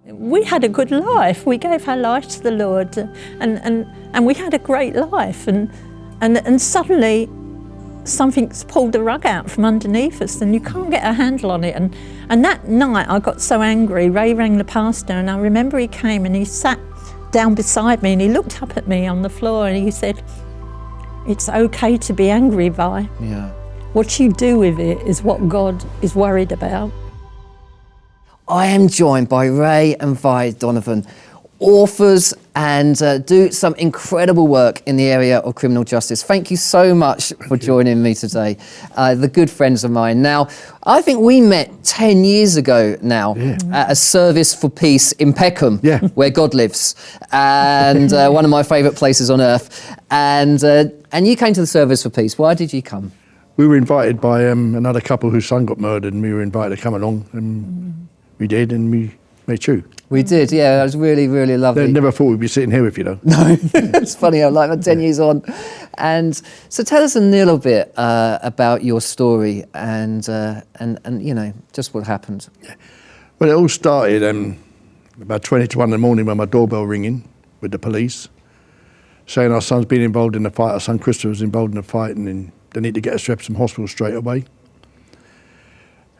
We had a good life. We gave our life to the Lord, and we had a great life. And suddenly, something's pulled the rug out from underneath us, and you can't get a handle on it. And that night, I got so angry. Ray rang the pastor, and I remember he came and he sat down beside me, and he looked up at me on the floor, and he said, "It's okay to be angry, Vi. Yeah. What you do with it is what God is worried about." I am joined by Ray and Vi Donovan, authors and do some incredible work in the area of criminal justice. Thank you so much for joining me today. The good friends of mine. Now, I think we met 10 years ago now at a service for peace in Peckham, where God lives, and one of my favourite places on earth. And you came to the service for peace. Why did you come? We were invited by another couple whose son got murdered, and we were invited to come along, and we did, and we met you. We did, yeah. It was really, really lovely. I never thought we'd be sitting here with you, though. No, it's funny. I'm like 10 years on, and so tell us a little bit about your story and you know just what happened. Yeah. Well, it all started about 20 to 1 in the morning when my doorbell ringing with the police, saying our son's been involved in a fight. Our son Christopher was involved in a fight, and then they need to get us to Epsom Hospital straight away.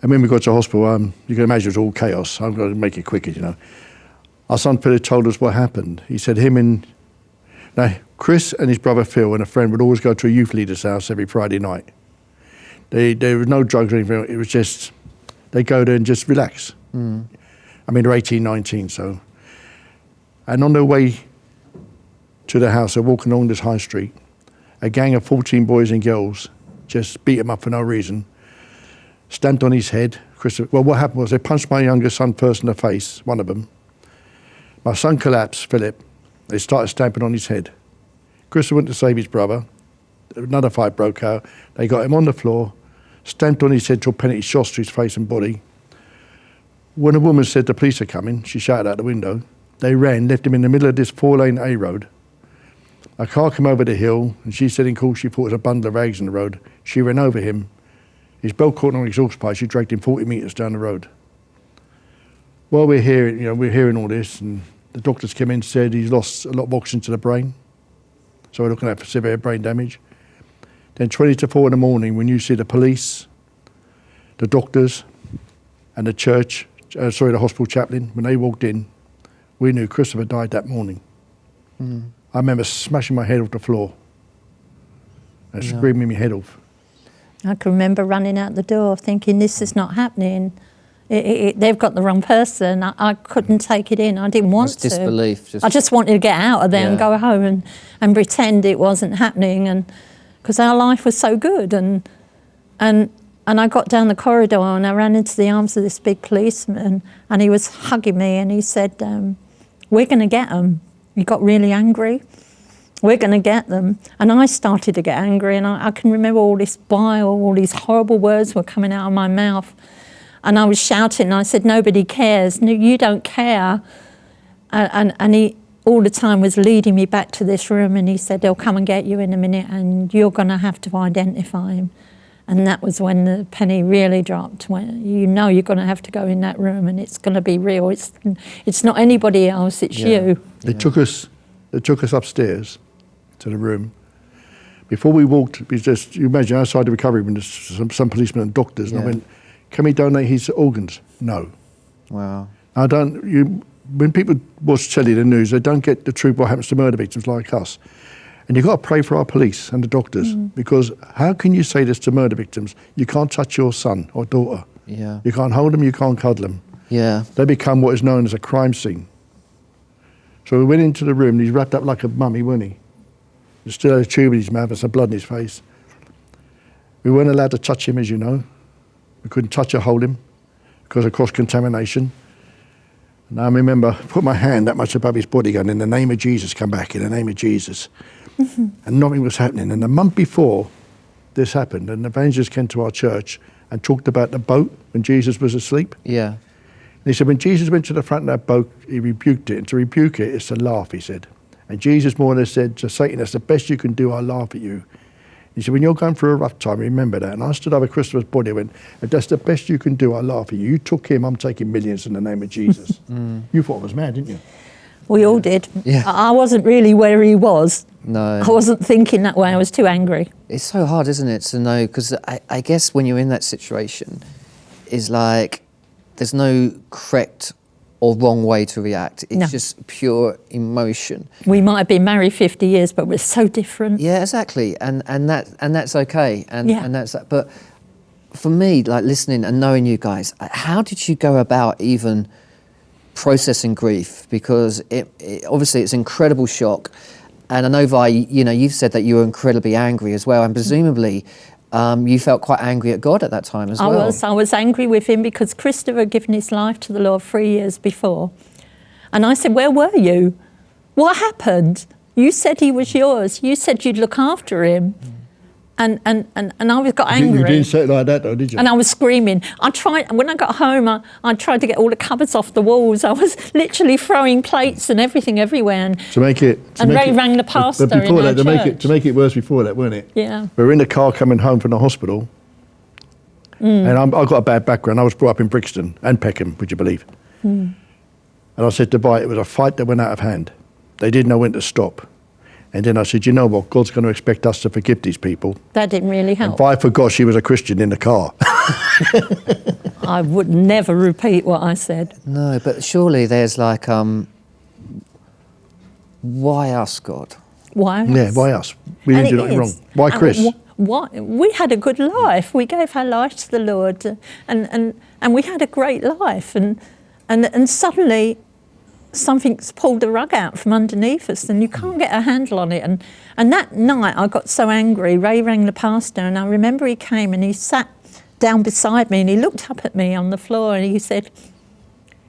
And when we got to hospital, you can imagine it was all chaos. I'm going to make it quicker, you know. Our son Philip told us what happened. He said Chris and his brother Phil and a friend would always go to a youth leader's house every Friday night. There was no drugs or anything. It was just, they go there and just relax. I mean, they're 18, 19, so. And on their way to the house, they're walking along this high street. A gang of 14 boys and girls just beat him up for no reason. Stamped on his head. Well, what happened was they punched my younger son first in the face, one of them. My son collapsed, Philip. They started stamping on his head. Christopher went to save his brother. Another fight broke out. They got him on the floor, stamped on his head till penalty shots to his face and body. When a woman said the police are coming, she shouted out the window. They ran, left him in the middle of this 4-lane A road. A car came over the hill, and she said in court she thought it was a bundle of rags in the road. She ran over him. His belt caught on an exhaust pipe. She dragged him 40 metres down the road. While we're hearing all this, and the doctors came in and said he's lost a lot of oxygen to the brain. So we're looking at for severe brain damage. Then 20 to 4 in the morning, when you see the police, the doctors, and the the hospital chaplain, when they walked in, we knew Christopher died that morning. I remember smashing my head off the floor and screaming my head off. I can remember running out the door thinking, this is not happening. They've got the wrong person. I couldn't take it in. I didn't want to. Disbelief. I just wanted to get out of there and go home and pretend it wasn't happening, and because our life was so good. And I got down the corridor and I ran into the arms of this big policeman, and he was hugging me and he said, "We're going to get them." He got really angry. "We're going to get them." And I started to get angry, and I can remember all this bile, all these horrible words were coming out of my mouth. And I was shouting, and I said, "Nobody cares. No, you don't care." And he all the time was leading me back to this room, and he said, "They'll come and get you in a minute, and you're going to have to identify him." And that was when the penny really dropped, when you know you're going to have to go in that room, and it's going to be real. It's not anybody else, it's you. They took us upstairs to the room. Before we walked, you imagine outside the recovery room, there's some policemen and doctors, and I went, "Can we donate his organs?" No. Wow. When people watch telly, the news, they don't get the truth what happens to murder victims like us. And you've got to pray for our police and the doctors, because how can you say this to murder victims? You can't touch your son or daughter. Yeah. You can't hold them, you can't cuddle them. Yeah. They become what is known as a crime scene. So we went into the room, and he's wrapped up like a mummy, wasn't he? He still had a tube in his mouth and some blood in his face. We weren't allowed to touch him, as you know. We couldn't touch or hold him because of cross-contamination. And I remember I put my hand that much above his body going, "In the name of Jesus, come back, in the name of Jesus." And nothing was happening. And the month before this happened, an evangelist came to our church and talked about the boat when Jesus was asleep. Yeah. And he said, when Jesus went to the front of that boat, he rebuked it. And to rebuke it is to laugh, he said. And Jesus more or less said to Satan, "That's the best you can do, I'll laugh at you." He said, when you're going through a rough time, remember that. And I stood over Christopher's body and went, if that's the best you can do, I laugh at you. You took him, I'm taking millions in the name of Jesus. You thought I was mad, didn't you? We all did. Yeah. I wasn't really where he was. No. I wasn't thinking that way. I was too angry. It's so hard, isn't it, to know, because I guess when you're in that situation, is like there's no correct or wrong way to react. It's just pure emotion. We might have been married 50 years, but we're so different. Yeah, exactly, and that's okay, and that's that. But for me, like listening and knowing you guys, how did you go about even processing grief? Because it obviously it's incredible shock, and I know Vi, you've said that you were incredibly angry as well, and presumably you felt quite angry at God at that time as well. I was angry with him because Christopher had given his life to the Lord 3 years before. And I said, where were you? What happened? You said he was yours. You said you'd look after him. And I got angry. You didn't say it like that though, did you? And I was screaming. When I got home, I tried to get all the cupboards off the walls. I was literally throwing plates and everything everywhere. And Ray rang the pastor but before in our that, church. to make it worse before that, weren't it? Yeah. We were in the car coming home from the hospital, and I've got a bad background. I was brought up in Brixton and Peckham, would you believe? And I said to Vi, it was a fight that went out of hand. They didn't know when to stop. And then I said, you know what, God's going to expect us to forgive these people. That didn't really help. And Vi forgot she was a Christian in the car. I would never repeat what I said. No, but surely there's like, why us, God? Why us? Yeah, why us? We didn't do nothing wrong. Why Chris? We had a good life. We gave our life to the Lord, and we had a great life. And suddenly, something's pulled the rug out from underneath us, and you can't get a handle on it. And that night, I got so angry. Ray rang the pastor, and I remember he came and he sat down beside me, and he looked up at me on the floor, and he said,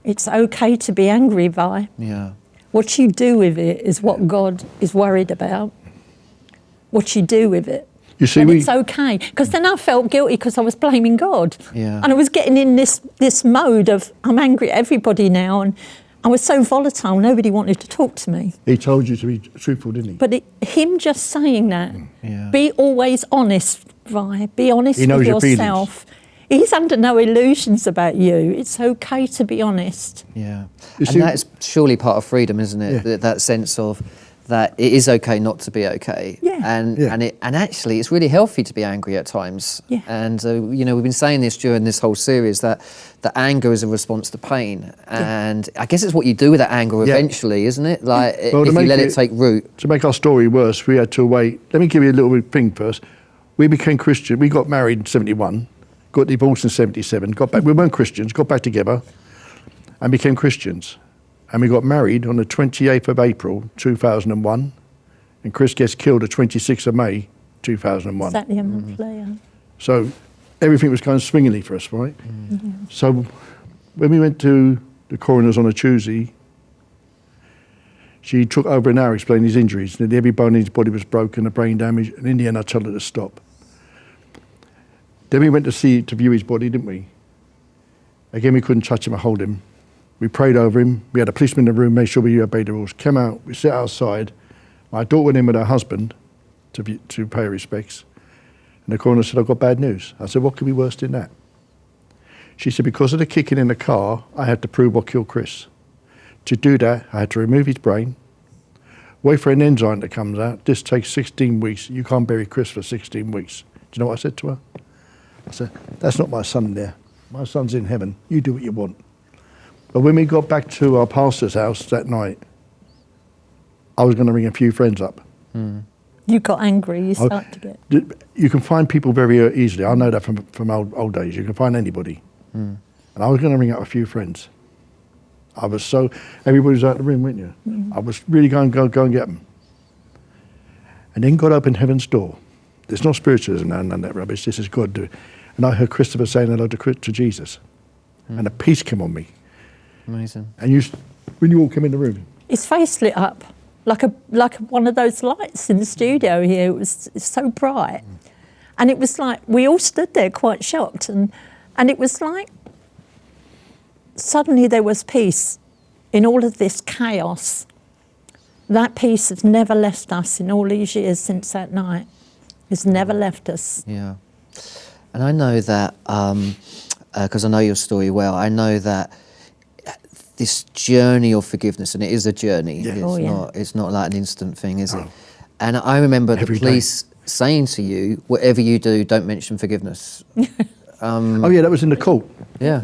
"It's okay to be angry, Vi. Yeah. What you do with it is what God is worried about. What you do with it." You see, and it's okay. Because then I felt guilty because I was blaming God. Yeah. And I was getting in this mode of, I'm angry at everybody now. And I was so volatile, nobody wanted to talk to me. He told you to be truthful, didn't he? But him just saying that, be always honest, Vi. Be honest He knows with your yourself. He's under no illusions about you. It's okay to be honest. Yeah. You And see- that is surely part of freedom, isn't it? Yeah. That sense of that it is okay not to be okay. Yeah. And actually it's really healthy to be angry at times. Yeah. And we've been saying this during this whole series that anger is a response to pain. And I guess it's what you do with that anger eventually, isn't it? Like Well, if to you make let it take root. To make our story worse, we had to wait. Let me give you a little thing first. We became Christian. We got married in 71, got divorced in 77, got back. We weren't Christians, got back together and became Christians. And we got married on the 28th of April, 2001. And Chris gets killed the 26th of May, 2001. Exactly a month later. So everything was going swimmingly for us, right? So when we went to the coroner's on a Tuesday, she took over an hour explaining his injuries. Nearly every bone in his body was broken, the brain damage, and in the end I told her to stop. Then we went to view his body, didn't we? Again, we couldn't touch him or hold him. We prayed over him. We had a policeman in the room, made sure we obeyed the rules. Came out, we sat outside. My daughter went in with her husband to pay her respects. And the coroner said, I've got bad news. I said, what could be worse than that? She said, because of the kicking in the car, I had to prove what killed Chris. To do that, I had to remove his brain, wait for an enzyme that comes out. This takes 16 weeks. You can't bury Chris for 16 weeks. Do you know what I said to her? I said, that's not my son there. My son's in heaven. You do what you want. But when we got back to our pastor's house that night, I was going to ring a few friends up. You got angry, you started to get... You can find people very easily. I know that from old days. You can find anybody. And I was going to ring up a few friends. I was so... Everybody was out of the room, weren't you? I was really going to go and get them. And then God opened heaven's door. There's no spiritualism now, none of that rubbish. This is God doing. And I heard Christopher saying hello to Jesus. And a peace came on me. Amazing. And when you all came in the room... His face lit up like one of those lights in the studio here. It's so bright. And it was like, we all stood there quite shocked. And it was like, suddenly there was peace in all of this chaos. That peace has never left us in all these years since that night. He's never left us. Yeah. And I know that, because I know your story well, I know that this journey of forgiveness, and it is a journey, it's not like an instant thing, is it? And I remember the police saying to you, whatever you do, don't mention forgiveness. Oh yeah, that was in the court. Yeah.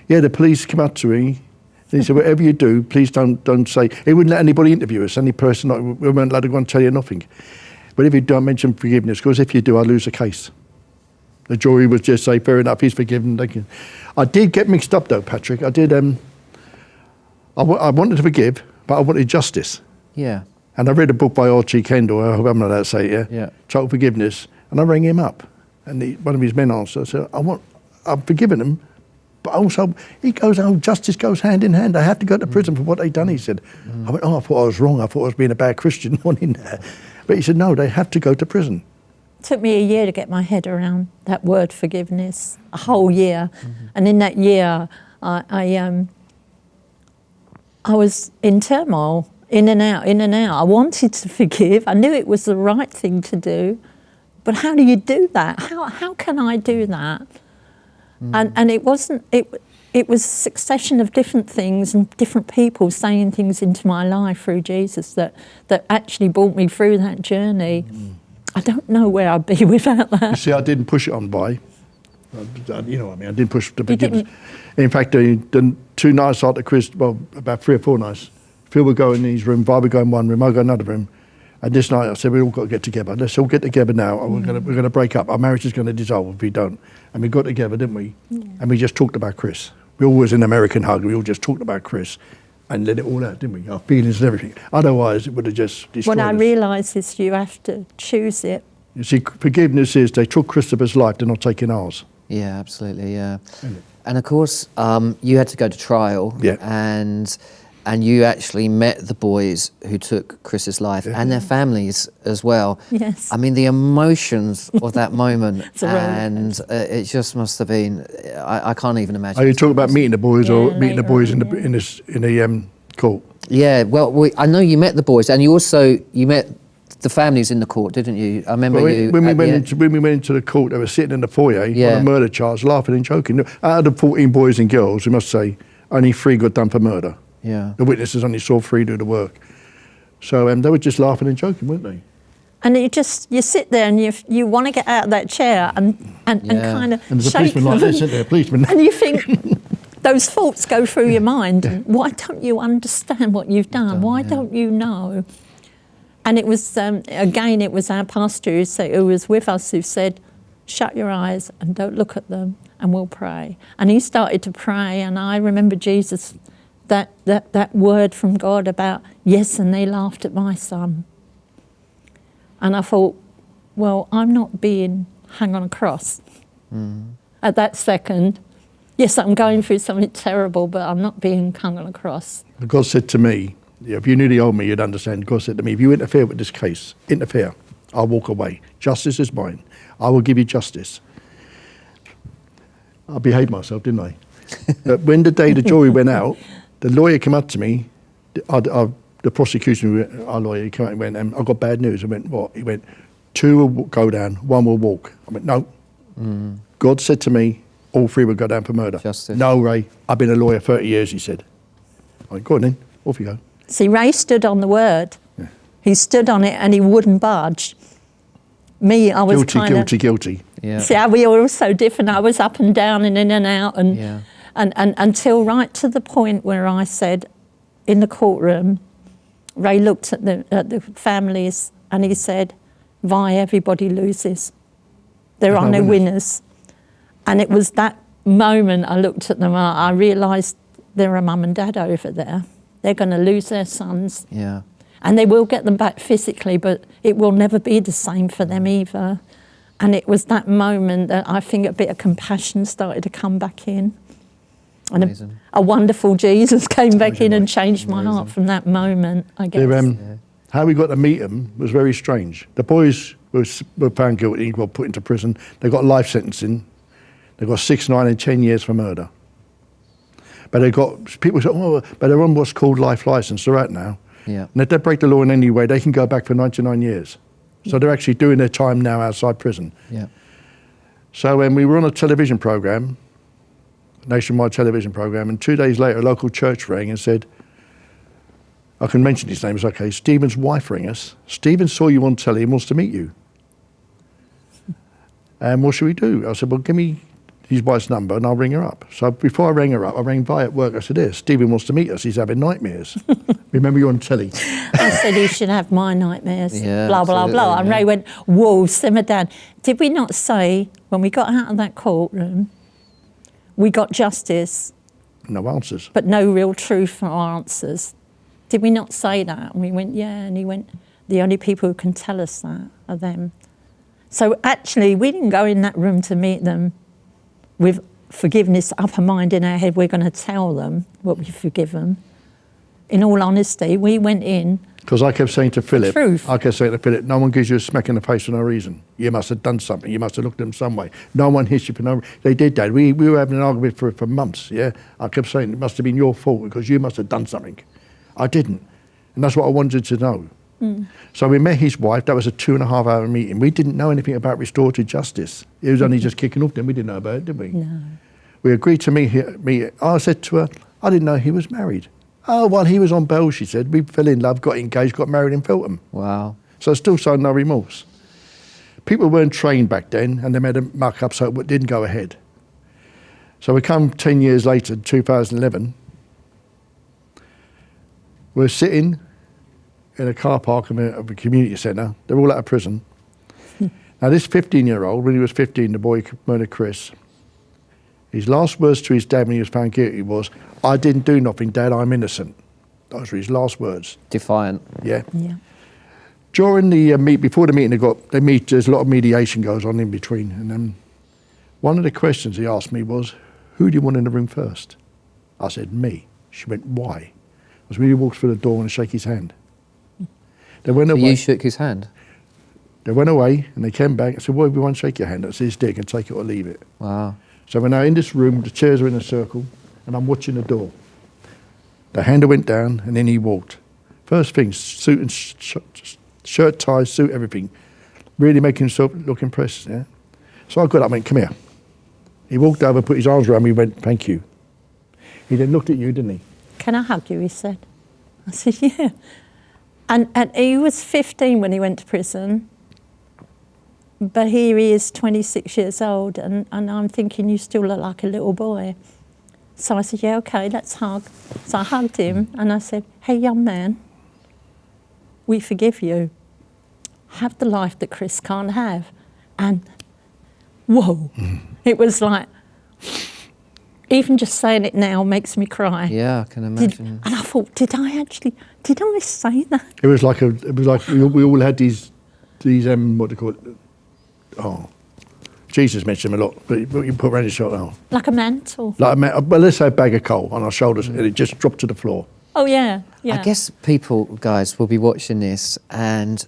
Yeah, the police came up to me. They said, whatever you do, please don't say. He wouldn't let anybody interview us. Any person, we weren't allowed to go and tell you nothing. But if you don't mention forgiveness, because if you do, I lose the case. The jury would just say, fair enough, he's forgiven. I did get mixed up though, Patrick. I did. I wanted to forgive, but I wanted justice. Yeah. And I read a book by R.T. Kendall, I hope I'm not allowed to say it, Yeah. Total Forgiveness. And I rang him up. And one of his men answered, I said, I've forgiven him. But also, he goes, justice goes hand in hand. I have to go to prison for what they've done, he said. I went, I thought I was wrong. I thought I was being a bad Christian wanting that. But he said, no, they have to go to prison. It took me a year to get my head around that word forgiveness, a whole year. And in that year, I was in turmoil, in and out, in and out. I wanted to forgive. I knew it was the right thing to do. But how do you do that? How can I do that? And it wasn't, it was a succession of different things and different people saying things into my life through Jesus that actually brought me through that journey. I don't know where I'd be without that. You see, I didn't push it on Vi. You know what I mean? I didn't push the forgiveness. In fact, the 2 nights after Chris, well, about 3 or 4 nights, Phil would go in his room, Vi would go in one room, I'd go in another room. And this night I said, we've all got to get together. Let's all get together now. We're going to break up. Our marriage is going to dissolve if we don't. And we got together, didn't we? Yeah. And we just talked about Chris. We all was an American hug. We all just talked about Chris and let it all out, didn't we? Our feelings and everything. Otherwise, it would have just destroyed What I us. realise is you have to choose it. You see, forgiveness is they took Christopher's life, they're not taking ours. Yeah, absolutely, yeah. And of course, you had to go to trial. Yeah. And you actually met the boys who took Chris's life and their families as well. Yes. I mean, the emotions of that moment, It's a roller and it just must have been. I can't even imagine. Are you talking about meeting the boys or Yeah, meeting the later boys on, in the court? Yeah. Well, I know you met the boys, and you met the families in the court, didn't you? I remember you. When we went into the court, they were sitting in the foyer on a murder charge, laughing and joking. Out of the 14 boys and girls, we must say, only 3 got done for murder. Yeah. The witnesses only saw 3 do the work. So they were just laughing and joking, weren't they? And you sit there and you want to get out of that chair and kind of And there's a shake policeman like them. this, isn't there? A policeman. And you think, those thoughts go through your mind. Why don't you understand what you've done? Why don't you know? And it was, again, it was our pastor who was with us who said, shut your eyes and don't look at them and we'll pray. And he started to pray, and I remember Jesus, that word from God about, yes, and they laughed at my son. And I thought, well, I'm not being hung on a cross. At that second, yes, I'm going through something terrible, but I'm not being hung on a cross. God said to me, if you knew the old me, you'd understand. God said to me, if you interfere with this case, I'll walk away. Justice is mine. I will give you justice. I behaved myself, didn't I? But when the day the jury went out, the lawyer came up to me, the prosecution, our lawyer, came out and went, I've got bad news. I went, what? He went, 2 will go down, 1 will walk. I went, no. God said to me, all 3 will go down for murder. Justice. No, Ray, I've been a lawyer 30 years, he said. I went, go on then, off you go. See, Ray stood on the word. Yeah. He stood on it and he wouldn't budge. Me, I was guilty. Yeah. See, we were all so different. I was up and down and in and out, and until right to the point where I said, in the courtroom, Ray looked at the families and he said, Vi, everybody loses. There are no winners. And it was that moment I looked at them, I realised there are mum and dad over there. They're going to lose their sons. Yeah. And they will get them back physically, but it will never be the same for them either. And it was that moment that I think a bit of compassion started to come back in. And a wonderful Jesus came back in and changed my heart from that moment, I guess. How we got to meet them was very strange. The boys were found guilty, were put into prison. They got life sentencing. They got 6, 9 and 10 years for murder. But people say, but they're on what's called life licence. They're out now. Yeah. And if they break the law in any way, they can go back for 99 years. So they're actually doing their time now outside prison. Yeah. So when we were on a television programme, nationwide television programme, and 2 days later a local church rang and said, I can mention his name, it's okay, Stephen's wife rang us. Stephen saw you on telly and wants to meet you. And what should we do? I said, well, give me his wife's number and I'll ring her up. So before I rang her up, I rang Vi at work. I said, here, Stephen wants to meet us. He's having nightmares. Remember you on telly? I said he should have my nightmares, Yeah, blah, blah, absolutely, blah. And yeah. Ray went, whoa, simmer down. Did we not say, when we got out of that courtroom, we got justice, No answers. but no real truth or answers? Did we not say that? And we went, yeah. And he went, the only people who can tell us that are them. So actually, we didn't go in that room to meet them with forgiveness upper mind in our head. We're going to tell them what we forgive them. In all honesty, we went in. Because I kept saying to Philip, Truth. no one gives you a smack in the face for no reason. You must have done something. You must have looked at them some way. No one hits you for no reason. They did that. We were having an argument for months, yeah? I kept saying it must have been your fault because you must have done something. I didn't. And that's what I wanted to know. So we met his wife. That was a 2.5 hour meeting. We didn't know anything about restorative justice. It was only just kicking off then. We didn't know about it, did we? No. We agreed to meet. I said to her, I didn't know he was married. Oh, well, he was on bail, she said. We fell in love, got engaged, got married in Feltham. Wow. So I still showed no remorse. People weren't trained back then and they made a muck up so it didn't go ahead. So we come 10 years later, 2011. We're sitting in a car park of a community centre. They're all out of prison. Now this 15-year-old, when he was 15, the boy murdered Chris. His last words to his dad when he was found guilty was, I didn't do nothing, Dad, I'm innocent. Those were his last words. Defiant. Yeah. Yeah. During the before the meeting, they meet. There's a lot of mediation goes on in between, and then one of the questions he asked me was, "Who do you want in the room first?" I said, "Me." She went, "Why?" I was really walked through the door and shake his hand. They went So away. you shook his hand? They went away and they came back. I said, "Why we won't shake your hand?" I said, "It's there, you can take it or leave it." Wow. So we're now in this room. The chairs are in a circle, and I'm watching the door. The handle went down, and then he walked. First thing, suit and shirt, tie, suit, everything. Really making himself look impressed, yeah? So I got up and went, "Come here." He walked over, put his arms around me, went, "Thank you." He then looked at you, didn't he? Can I hug you, he said. I said, yeah. And he was 15 when he went to prison. But here he is, 26 years old, and I'm thinking, you still look like a little boy. So I said, yeah, okay, let's hug. So I hugged him, and I said, hey, young man, we forgive you. Have the life that Chris can't have. And whoa, it was like, even just saying it now makes me cry. Yeah, I can imagine. And I thought, did I say that? It was like we all had these what do you call it? Oh, Jesus mentioned them a lot, but you put around your shoulder. Oh. Like a mantle. Like well, let's say a bag of coal on our shoulders, and it just dropped to the floor. Oh, yeah, yeah. I guess people, guys, will be watching this and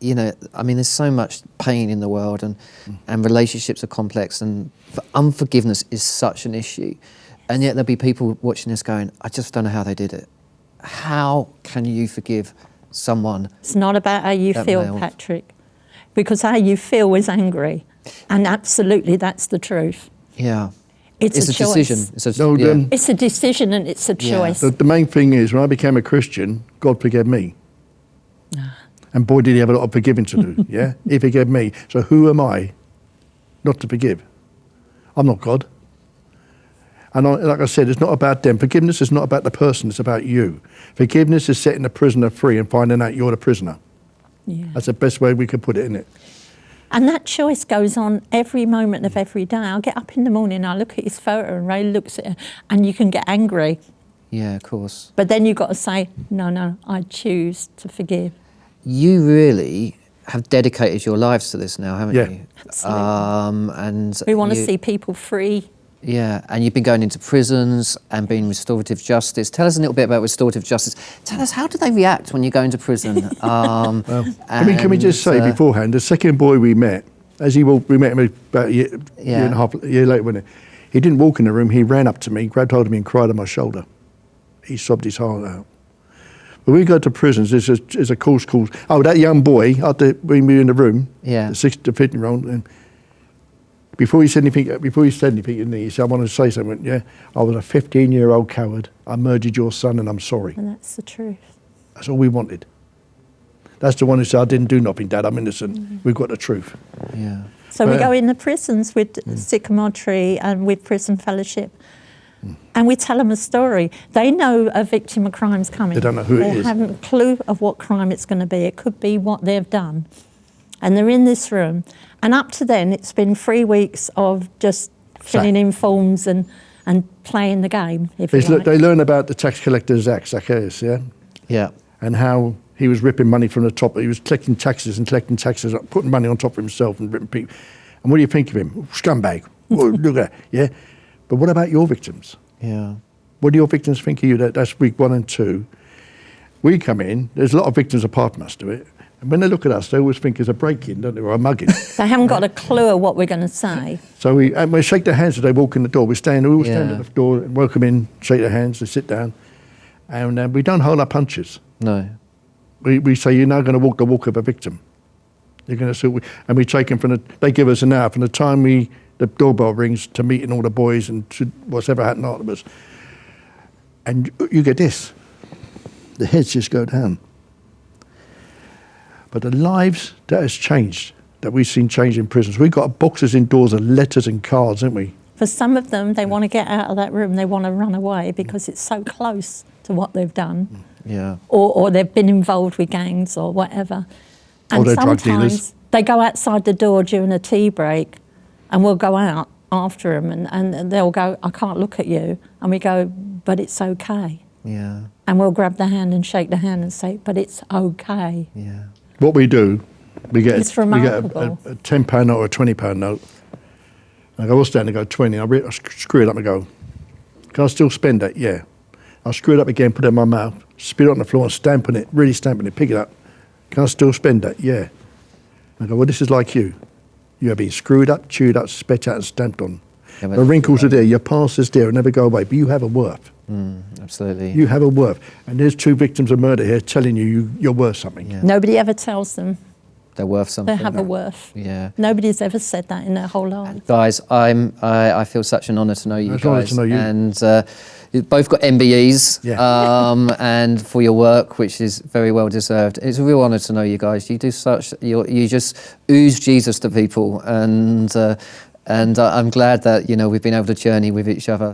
you know, I mean, there's so much pain in the world and relationships are complex and unforgiveness is such an issue. And yet there'll be people watching this going, I just don't know how they did it. How can you forgive someone? It's not about how you that feel, male? Patrick, because how you feel is angry. And absolutely, that's the truth. Yeah. It's a choice. decision. It's a, No, yeah. It's a decision and it's a choice. The main thing is, when I became a Christian, God forgave me. And boy, did he have a lot of forgiving to do, yeah? He forgave me. So who am I not to forgive? I'm not God. And like I said, it's not about them. Forgiveness is not about the person, it's about you. Forgiveness is setting the prisoner free and finding out you're the prisoner. Yeah. That's the best way we could put it, isn't it? And that choice goes on every moment of every day. I'll get up in the morning, I look at his photo and Ray looks at it and you can get angry. Yeah, of course. But then you've got to say, no, I choose to forgive. You really have dedicated your lives to this now, haven't Yeah. you? Absolutely. And We want to you- see people free. Yeah, and you've been going into prisons and being restorative justice. Tell us a little bit about restorative justice. Tell us, how do they react when you go into prison? Can we just say beforehand, the second boy we met, we met him about a year and a half, a year later, wasn't it? He didn't walk in the room, he ran up to me, grabbed hold of me and cried on my shoulder. He sobbed his heart out. When we go to prisons, there's a course called, that young boy, after we were in the room, Yeah. the 6 to 15-year-old, and before he said anything to me, he said, I want to say something. Yeah, I was a 15-year-old coward. I murdered your son and I'm sorry. And that's the truth. That's all we wanted. That's the one who said, I didn't do nothing, Dad, I'm innocent. We've got the truth. Yeah. So we But- go in the prisons with Sycamore Tree and with Prison Fellowship, and we tell them a story. They know a victim of crime's coming. They don't know who it They is. haven't a clue of what crime it's going to be. It could be what they've done. And they're in this room. And up to then, it's been 3 weeks of just filling in forms and playing the game, if you like. They learn about the tax collector's act, Zacchaeus, yeah? Yeah. And how he was ripping money from the top. He was collecting taxes, putting money on top of himself and ripping people. And what do you think of him? Scumbag. Oh, look at that, yeah? But what about your victims? Yeah. What do your victims think of you? That's week 1 and 2. We come in, there's a lot of victims apart from us do it. And when they look at us, they always think it's a break-in, don't they, or a mugging. They haven't got a clue of what we're going to say. So we shake their hands as they walk in the door. We all stand Yeah. at the door, and welcome in, shake their hands, they sit down. And we don't hold our punches. No. We say, you're now going to walk the walk of a victim. You're going to and we take them they give us an hour from the time the doorbell rings to meeting all the boys and to whatever happened afterwards. And you get this, the heads just go down. But the lives that has changed, that we've seen change in prisons, we've got boxes indoors of letters and cards, haven't we? For some of them, they want to get out of that room. They want to run away because it's so close to what they've done. Yeah. Or they've been involved with gangs or whatever. And they're drug dealers. sometimes they go outside the door during a tea break and we'll go out after them and they'll go, I can't look at you. And we go, but it's okay. Yeah. And we'll grab their hand and shake their hand and say, but it's okay. Yeah. What we do, we get It's a remarkable. a £10 note or a £20 note. And I go, what's that? And I go, 20. I screw it up and go, can I still spend that? Yeah. I'll screw it up again, put it in my mouth, spit it on the floor and stamp on it, really stamping it, pick it up. Can I still spend that? Yeah. I go, well, this is like you. You have been screwed up, chewed up, spat out and stamped on. Yeah, The wrinkles are there, your past is there, and never go away, but you have a worth. Absolutely. You have a worth. And there's 2 victims of murder here telling you're worth something. Yeah. Nobody ever tells them They're worth something. they have a worth. Yeah. Nobody's ever said that in their whole life. Guys, I feel such an honour to know you It's an honour guys. to know you. And you've both got MBEs, Yeah. and for your work, which is very well deserved. It's a real honour to know you guys. You do you just ooze Jesus to people, and I'm glad that we've been able to journey with each other.